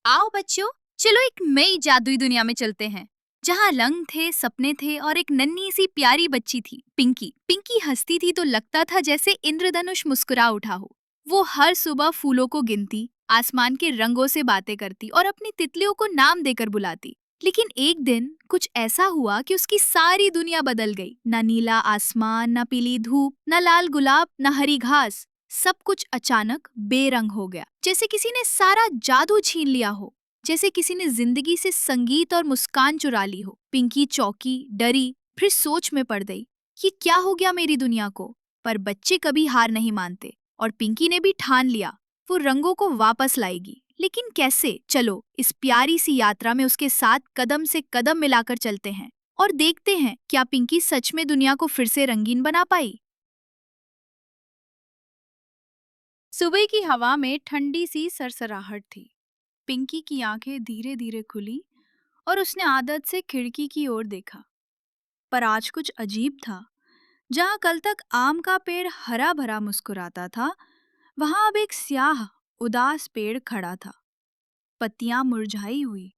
आओ बच्चों, चलो एक नई जादुई दुनिया में चलते हैं जहाँ रंग थे, सपने थे और एक नन्ही सी प्यारी बच्ची थी, पिंकी। पिंकी हंसती थी तो लगता था जैसे इंद्रधनुष मुस्कुरा उठा हो। वो हर सुबह फूलों को गिनती, आसमान के रंगों से बातें करती और अपनी तितलियों को नाम देकर बुलाती। लेकिन एक दिन कुछ ऐसा हुआ कि उसकी सारी दुनिया बदल गई। न नीला आसमान, न पीली धूप, न लाल गुलाब, न हरी घास। सब कुछ अचानक बेरंग हो गया, जैसे किसी ने सारा जादू छीन लिया हो, जैसे किसी ने जिंदगी से संगीत और मुस्कान चुरा ली हो। पिंकी चौंकी, डरी, फिर सोच में पड़ गई, ये क्या हो गया मेरी दुनिया को। पर बच्चे कभी हार नहीं मानते और पिंकी ने भी ठान लिया, वो रंगों को वापस लाएगी। लेकिन कैसे? चलो इस प्यारी सी यात्रा में उसके साथ कदम से कदम मिलाकर चलते हैं और देखते हैं क्या पिंकी सच में दुनिया को फिर से रंगीन बना पाई। सुबह की हवा में ठंडी सी सरसराहट थी। पिंकी की आंखें धीरे धीरे खुली और उसने आदत से खिड़की की ओर देखा। पर आज कुछ अजीब था। जहां कल तक आम का पेड़ हरा भरा मुस्कुराता था, वहां अब एक स्याह उदास पेड़ खड़ा था। पत्तियां मुरझाई हुई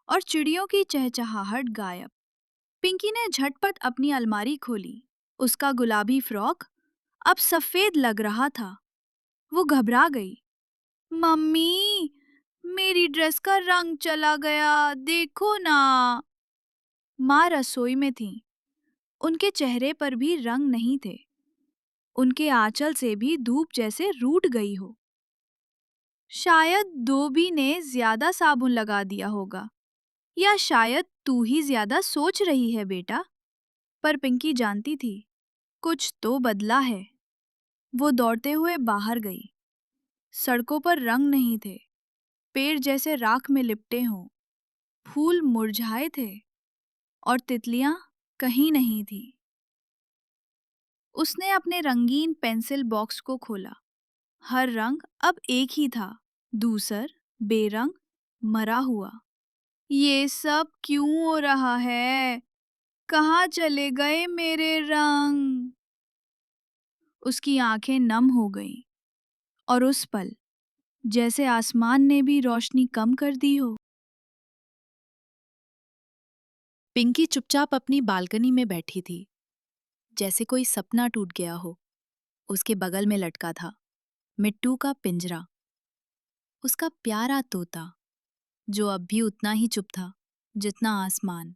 और चिड़ियों की चहचहाहट गायब। पिंकी ने झटपट अपनी अलमारी खोली। उसका गुलाबी फ्रॉक अब सफेद लग रहा था। वो घबरा गई। मम्मी, मेरी ड्रेस का रंग चला गया, देखो ना। माँ रसोई में थीं। उनके चेहरे पर भी रंग नहीं थे। उनके आंचल से भी धूप जैसे रूठ गई हो। शायद धोबी ने ज्यादा साबुन लगा दिया होगा, या शायद तू ही ज्यादा सोच रही है बेटा। पर पिंकी जानती थी, कुछ तो बदला है। वो दौड़ते हुए बाहर गई। सड़कों पर रंग नहीं थे, पेड़ जैसे राख में लिपटे हों। फूल मुरझाए थे और तितलियां कहीं नहीं थी। उसने अपने रंगीन पेंसिल बॉक्स को खोला। हर रंग अब एक ही था, दूसर, बेरंग, मरा हुआ। ये सब क्यों हो रहा है? कहाँ चले गए मेरे रंग? उसकी आंखें नम हो गईं और उस पल जैसे आसमान ने भी रोशनी कम कर दी हो। पिंकी चुपचाप अपनी बालकनी में बैठी थी, जैसे कोई सपना टूट गया हो। उसके बगल में लटका था मिट्टू का पिंजरा, उसका प्यारा तोता, जो अब भी उतना ही चुप था जितना आसमान।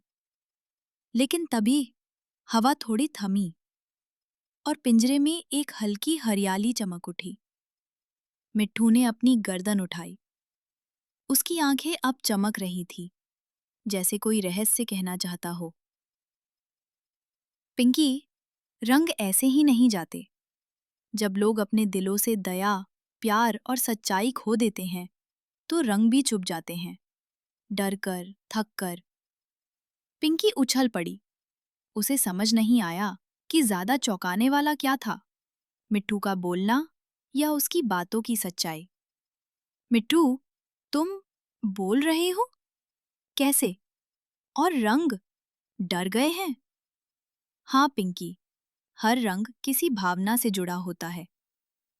लेकिन तभी हवा थोड़ी थमी और पिंजरे में एक हल्की हरियाली चमक उठी। मिट्ठू ने अपनी गर्दन उठाई। उसकी आंखें अब चमक रही थी, जैसे कोई रहस्य कहना चाहता हो। पिंकी, रंग ऐसे ही नहीं जाते। जब लोग अपने दिलों से दया, प्यार और सच्चाई खो देते हैं, तो रंग भी चुप जाते हैं, डर कर, थक कर। पिंकी उछल पड़ी। उसे समझ नहीं आया कि ज्यादा चौंकाने वाला क्या था, मिट्टू का बोलना या उसकी बातों की सच्चाई। मिट्टू, तुम बोल रहे हो? कैसे? और रंग डर गए हैं? हाँ पिंकी, हर रंग किसी भावना से जुड़ा होता है।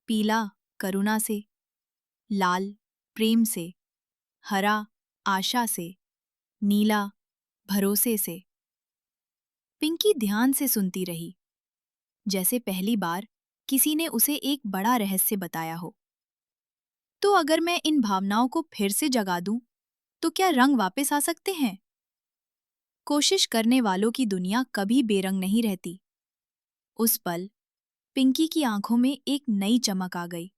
पीला करुणा से, लाल प्रेम से, हरा आशा से, नीला भरोसे से। पिंकी ध्यान से सुनती रही, जैसे पहली बार किसी ने उसे एक बड़ा रहस्य बताया हो। तो अगर मैं इन भावनाओं को फिर से जगा दूं, तो क्या रंग वापस आ सकते हैं? कोशिश करने वालों की दुनिया कभी बेरंग नहीं रहती। उस पल पिंकी की आंखों में एक नई चमक आ गई,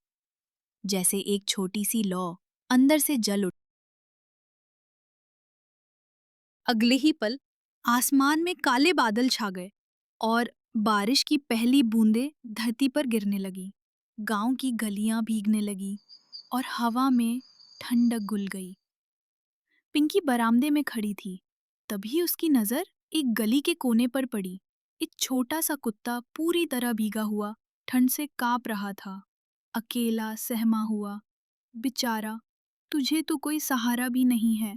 जैसे एक छोटी सी लौ अंदर से जल उठ। अगले ही पल आसमान में काले बादल छा गए और बारिश की पहली बूंदें धरती पर गिरने लगी। गांव की गलियां भीगने लगी और हवा में ठंडक घुल गई। पिंकी बरामदे में खड़ी थी। तभी उसकी नजर एक गली के कोने पर पड़ी। एक छोटा सा कुत्ता पूरी तरह भीगा हुआ ठंड से कांप रहा था, अकेला सहमा हुआ। बेचारा, तुझे तो कोई सहारा भी नहीं है।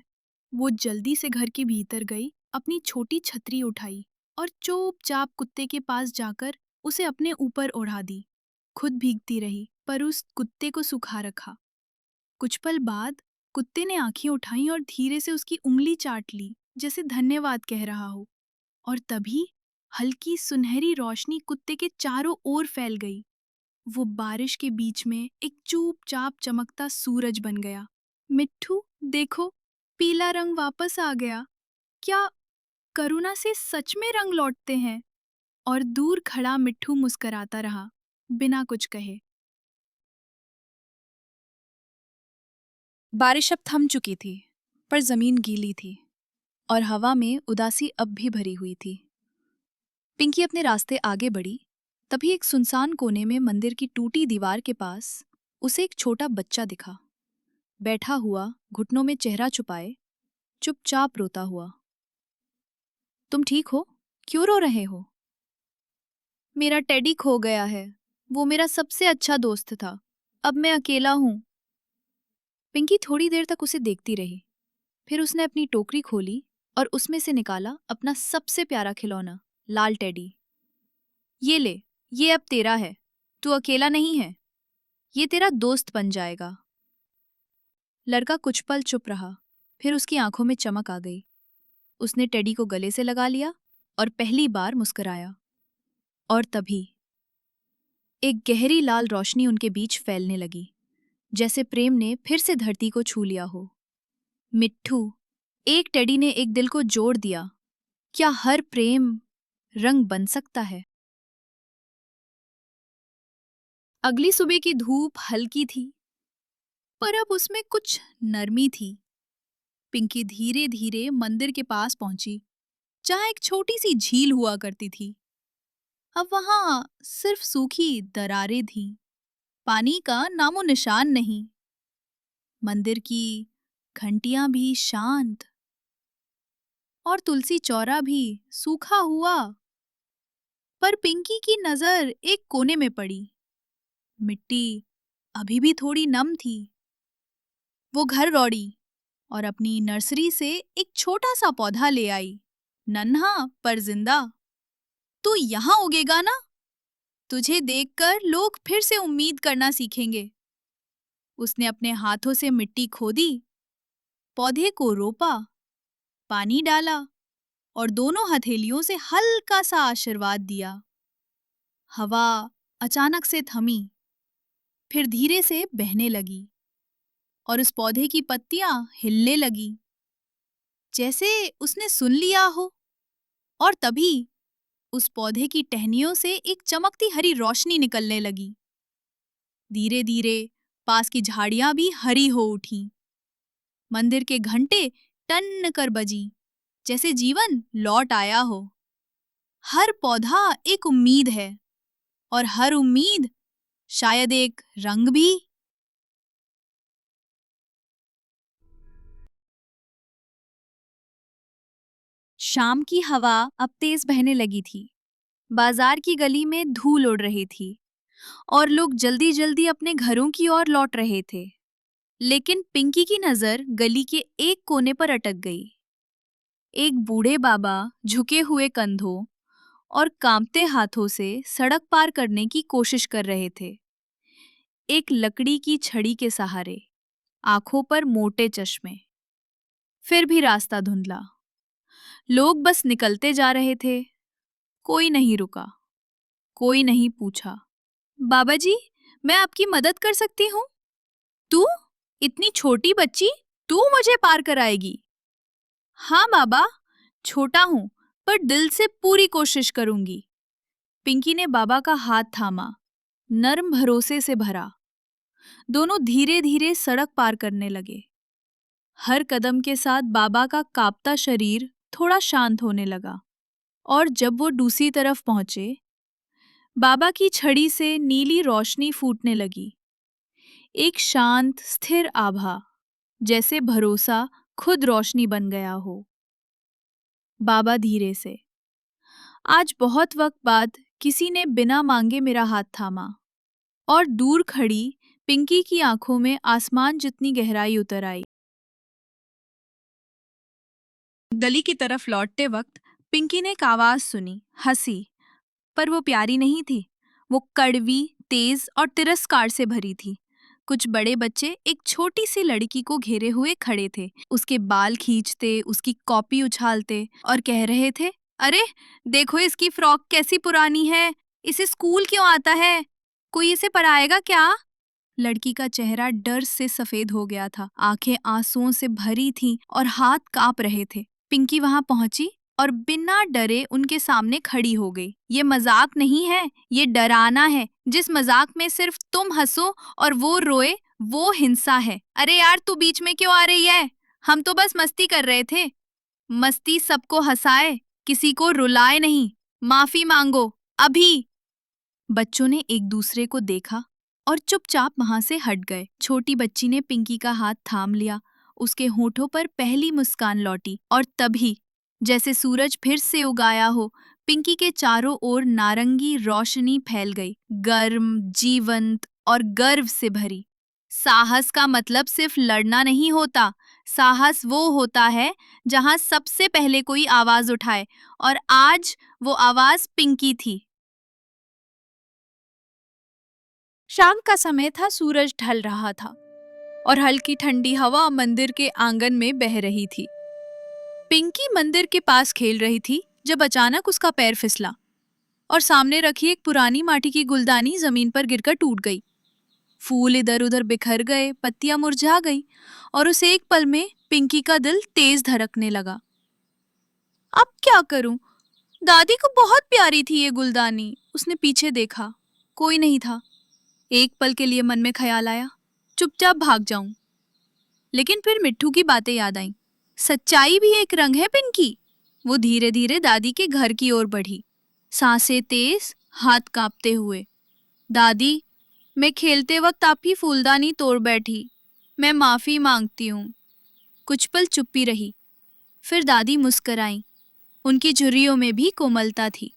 वो जल्दी से घर के भीतर गई, अपनी छोटी छतरी उठाई और चुपचाप कुत्ते के पास जाकर उसे अपने ऊपर ओढ़ा दी। खुद भीगती रही पर उस कुत्ते को सुखा रखा। कुछ पल बाद कुत्ते ने आंखें उठाई और धीरे से उसकी उंगली चाट ली, जैसे धन्यवाद कह रहा हो। और तभी हल्की सुनहरी रोशनी कुत्ते के चारों ओर फैल गई। वो बारिश के बीच में एक चुपचाप चमकता सूरज बन गया। मिट्ठू, देखो, पीला रंग वापस आ गया। क्या करुणा से सच में रंग लौटते हैं? और दूर खड़ा मिट्ठू मुस्कुराता रहा, बिना कुछ कहे। बारिश अब थम चुकी थी, पर जमीन गीली थी और हवा में उदासी अब भी भरी हुई थी। पिंकी अपने रास्ते आगे बढ़ी, तभी एक सुनसान कोने में मंदिर की टूटी दीवार के पास उसे एक छोटा बच्चा दिखा, बैठा हुआ, घुटनों में चेहरा छुपाए, चुपचाप रोता हुआ। तुम ठीक हो? क्यों रो रहे हो? मेरा टेडी खो गया है। वो मेरा सबसे अच्छा दोस्त था। अब मैं अकेला हूँ। पिंकी थोड़ी देर तक उसे देखती रही। फिर उसने अपनी टोकरी खोली और उसमें से निकाला अपना सबसे प्यारा खिलौना, लाल टेडी। ये ले, ये अब तेरा है। तू अकेला नहीं है। ये तेरा दोस्त बन जाएगा। लड़का कुछ पल चुप रहा, फिर उसकी आंखों में चमक आ गई। उसने टेडी को गले से लगा लिया और पहली बार मुस्कुराया। और तभी एक गहरी लाल रोशनी उनके बीच फैलने लगी, जैसे प्रेम ने फिर से धरती को छू लिया हो। मिट्ठू, एक टेडी ने एक दिल को जोड़ दिया। क्या हर प्रेम रंग बन सकता है? अगली सुबह की धूप हल्की थी, पर अब उसमें कुछ नरमी थी। पिंकी धीरे धीरे मंदिर के पास पहुंची, जहां एक छोटी सी झील हुआ करती थी। अब वहां सिर्फ सूखी दरारें थीं, पानी का नामो निशान नहीं। मंदिर की घंटियां भी शांत और तुलसी चौरा भी सूखा हुआ। पर पिंकी की नजर एक कोने में पड़ी। मिट्टी अभी भी थोड़ी नम थी। वो घर दौड़ी और अपनी नर्सरी से एक छोटा सा पौधा ले आई, नन्हा पर जिंदा। तू यहाँ उगेगा ना? तुझे देखकर लोग फिर से उम्मीद करना सीखेंगे। उसने अपने हाथों से मिट्टी खोदी, पौधे को रोपा, पानी डाला और दोनों हथेलियों से हल्का सा आशीर्वाद दिया। हवा अचानक से थमी, फिर धीरे से बहने लगी और उस पौधे की पत्तियां हिलने लगी, जैसे उसने सुन लिया हो। और तभी उस पौधे की टहनियों से एक चमकती हरी रोशनी निकलने लगी। धीरे धीरे पास की झाड़ियां भी हरी हो उठी। मंदिर के घंटे टन कर बजी, जैसे जीवन लौट आया हो। हर पौधा एक उम्मीद है और हर उम्मीद शायद एक रंग भी। शाम की हवा अब तेज बहने लगी थी। बाजार की गली में धूल उड़ रही थी और लोग जल्दी जल्दी अपने घरों की ओर लौट रहे थे। लेकिन पिंकी की नजर गली के एक कोने पर अटक गई। एक बूढ़े बाबा झुके हुए कंधों और कांपते हाथों से सड़क पार करने की कोशिश कर रहे थे। एक लकड़ी की छड़ी के सहारे, आंखों पर मोटे चश्मे। फिर भी रास्ता धुंधला। लोग बस निकलते जा रहे थे। कोई नहीं रुका, कोई नहीं पूछा, बाबा जी, मैं आपकी मदद कर सकती हूँ? तू? इतनी छोटी बच्ची? तू मुझे पार कराएगी? हाँ बाबा, छोटा हूँ, पर दिल से पूरी कोशिश करूंगी। पिंकी ने बाबा का हाथ थामा, नर्म भरोसे से भरा। दोनों धीरे धीरे सड़क पार करने लगे। हर कदम के साथ बाबा का कांपता शरीर थोड़ा शांत होने लगा। और जब वो दूसरी तरफ पहुंचे, बाबा की छड़ी से नीली रोशनी फूटने लगी। एक शांत, स्थिर आभा, जैसे भरोसा खुद रोशनी बन गया हो। बाबा धीरे से, आज बहुत वक्त बाद किसी ने बिना मांगे मेरा हाथ थामा। और दूर खड़ी पिंकी की आंखों में आसमान जितनी गहराई उतर आई। गली की तरफ लौटते वक्त पिंकी ने एक आवाज सुनी, हंसी, पर वो प्यारी नहीं थी। वो कड़वी, तेज और तिरस्कार से भरी थी। कुछ बड़े बच्चे एक छोटी सी लड़की को घेरे हुए खड़े थे। उसके बाल खींचते, उसकी कॉपी उछालते और कह रहे थे, अरे देखो इसकी फ्रॉक कैसी पुरानी है, इसे स्कूल क्यों आता है, कोई इसे पढ़ाएगा क्या? लड़की का चेहरा डर से सफेद हो गया था, आंखें आंसुओं से भरी थीं और हाथ कांप रहे थे। पिंकी वहां पहुंची और बिना डरे उनके सामने खड़ी हो गई। ये मजाक नहीं है, ये डराना है। जिस मजाक में सिर्फ तुम हंसो और वो रोए, वो हिंसा है। अरे यार, तू बीच में क्यों आ रही है? हम तो बस मस्ती कर रहे थे। मस्ती सबको हंसाए, किसी को रुलाए नहीं। माफी मांगो, अभी। बच्चों ने एक दूसरे को देखा और चुपचाप वहां से हट गए। छोटी बच्ची ने पिंकी का हाथ थाम लिया। उसके होठों पर पहली मुस्कान लौटी और तभी, जैसे सूरज फिर से उगाया हो, पिंकी के चारों ओर नारंगी रोशनी फैल गई, गर्म, जीवंत और गर्व से भरी। साहस का मतलब सिर्फ लड़ना नहीं होता। साहस वो होता है जहां सबसे पहले कोई आवाज उठाए, और आज वो आवाज पिंकी थी। शाम का समय था, सूरज ढल रहा था और हल्की ठंडी हवा मंदिर के आंगन में बह रही थी। पिंकी मंदिर के पास खेल रही थी जब अचानक उसका पैर फिसला और सामने रखी एक पुरानी माटी की गुलदानी जमीन पर गिरकर टूट गई। फूल इधर उधर बिखर गए, पत्तियां मुरझा गई और उस एक पल में पिंकी का दिल तेज धड़कने लगा। अब क्या करूं? दादी को बहुत प्यारी थी ये गुलदानी। उसने पीछे देखा, कोई नहीं था। एक पल के लिए मन में ख्याल आया, चुपचाप भाग जाऊं। लेकिन फिर मिट्ठू की बातें याद आईं। सच्चाई भी एक रंग है पिंकी। वो धीरे धीरे दादी के घर की ओर बढ़ी, सांसें तेज, हाथ कांपते हुए। दादी, मैं खेलते वक्त आपकी फूलदानी तोड़ बैठी, मैं माफी मांगती हूँ। कुछ पल चुप्पी रही, फिर दादी मुस्कराई। उनकी झुर्रियों में भी कोमलता थी।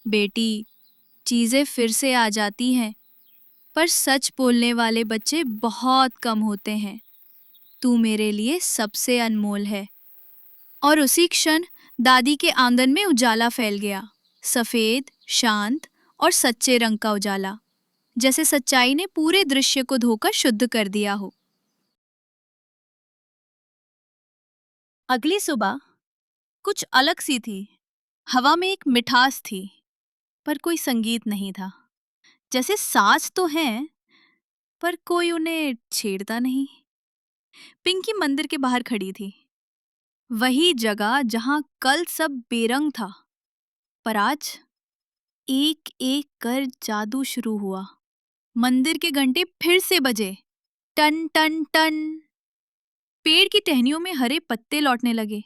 बेटी, चीजें फिर से आ जाती हैं, पर सच बोलने वाले बच्चे बहुत कम होते हैं। तू मेरे लिए सबसे अनमोल है। और उसी क्षण दादी के आंगन में उजाला फैल गया, सफेद, शांत और सच्चे रंग का उजाला, जैसे सच्चाई ने पूरे दृश्य को धोकर शुद्ध कर दिया हो। अगली सुबह कुछ अलग सी थी। हवा में एक मिठास थी, पर कोई संगीत नहीं था। जैसे साज तो हैं, पर कोई उन्हें छेड़ता नहीं। पिंकी मंदिर के बाहर खड़ी थी, वही जगह जहां कल सब बेरंग था, पर आज एक एक कर जादू शुरू हुआ। मंदिर के घंटे फिर से बजे, टन टन टन। पेड़ की टहनियों में हरे पत्ते लौटने लगे,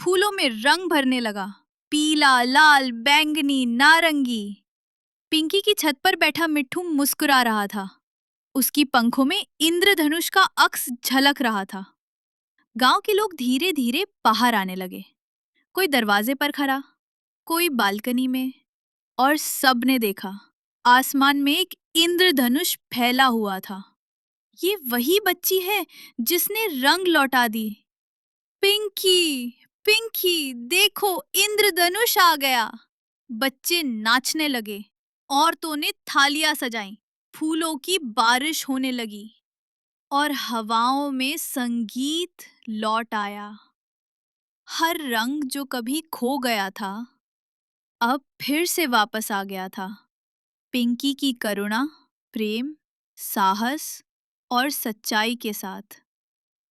फूलों में रंग भरने लगा, पीला, लाल, बैंगनी, नारंगी। पिंकी की छत पर बैठा मिट्ठू मुस्कुरा रहा था। उसकी पंखों में इंद्रधनुष का अक्स झलक रहा था। गांव के लोग धीरे धीरे बाहर आने लगे, कोई दरवाजे पर खड़ा, कोई बालकनी में, और सबने देखा, आसमान में एक इंद्रधनुष फैला हुआ था। ये वही बच्ची है जिसने रंग लौटा दी। पिंकी, पिंकी, देखो इंद्रधनुष आ गया। बच्चे नाचने लगे, औरतों ने थालियां सजाईं, फूलों की बारिश होने लगी और हवाओं में संगीत लौट आया। हर रंग जो कभी खो गया था, अब फिर से वापस आ गया था। पिंकी की करुणा, प्रेम, साहस और सच्चाई के साथ।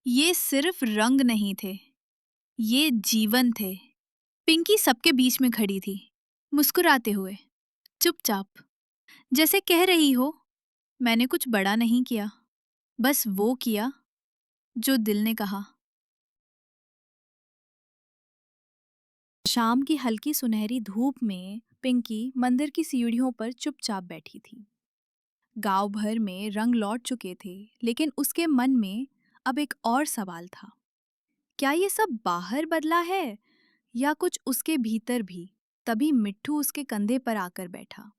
ये सिर्फ रंग नहीं थे, ये जीवन थे। पिंकी सबके बीच में खड़ी थी, मुस्कुराते हुए, चुपचाप, जैसे कह रही हो, मैंने कुछ बड़ा नहीं किया, बस वो किया जो दिल ने कहा। शाम की हल्की सुनहरी धूप में पिंकी मंदिर की सीढ़ियों पर चुपचाप बैठी थी। गांव भर में रंग लौट चुके थे, लेकिन उसके मन में अब एक और सवाल था। क्या ये सब बाहर बदला है या कुछ उसके भीतर भी? तभी मिट्ठू उसके कंधे पर आकर बैठा।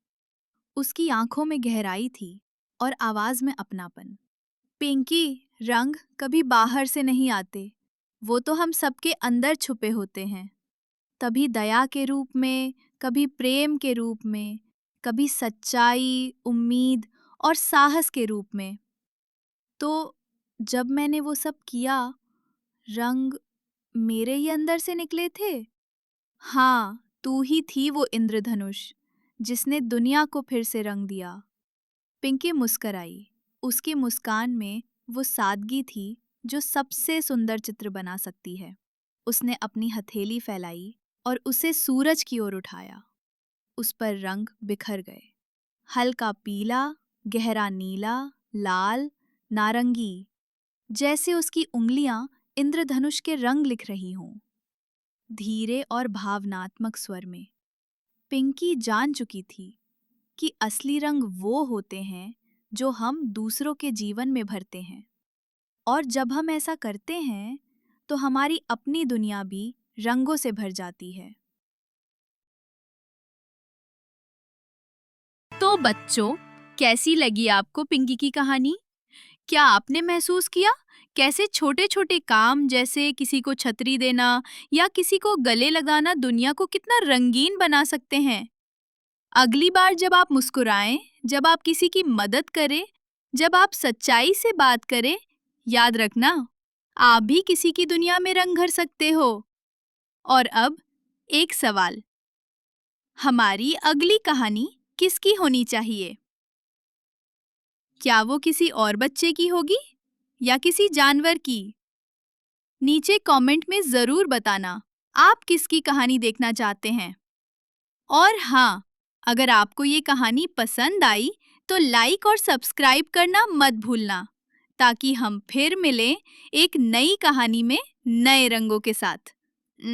उसकी आंखों में गहराई थी और आवाज में अपनापन। पिंकी, रंग कभी बाहर से नहीं आते, वो तो हम सबके अंदर छुपे होते हैं। तभी दया के रूप में, कभी प्रेम के रूप में, कभी सच्चाई, उम्मीद और साहस के रूप में। तो जब मैंने वो सब किया, रंग मेरे ही अंदर से निकले थे। हाँ, तू ही थी वो इंद्रधनुष जिसने दुनिया को फिर से रंग दिया। पिंकी मुस्कराई। उसकी मुस्कान में वो सादगी थी जो सबसे सुंदर चित्र बना सकती है। उसने अपनी हथेली फैलाई और उसे सूरज की ओर उठाया। उस पर रंग बिखर गए। हल्का पीला, गहरा नीला, लाल, नारंगी, जैसे उसकी उंगलियां इंद्रधनुष के रंग लिख रही हों, धीरे और भावनात्मक स्वर में। पिंकी जान चुकी थी कि असली रंग वो होते हैं जो हम दूसरों के जीवन में भरते हैं, और जब हम ऐसा करते हैं तो हमारी अपनी दुनिया भी रंगों से भर जाती है। तो बच्चों, कैसी लगी आपको पिंकी की कहानी? क्या आपने महसूस किया कैसे छोटे-छोटे काम जैसे किसी को छतरी देना या किसी को गले लगाना दुनिया को कितना रंगीन बना सकते हैं? अगली बार जब आप मुस्कुराएं, जब आप किसी की मदद करें, जब आप सच्चाई से बात करें, याद रखना, आप भी किसी की दुनिया में रंग भर सकते हो। और अब एक सवाल, हमारी अगली कहानी किसकी होनी चाहिए? क्या वो किसी और बच्चे की होगी या किसी जानवर की? नीचे कमेंट में ज़रूर बताना आप किसकी कहानी देखना चाहते हैं। और हाँ, अगर आपको ये कहानी पसंद आई तो लाइक और सब्सक्राइब करना मत भूलना, ताकि हम फिर मिलें एक नई कहानी में नए रंगों के साथ।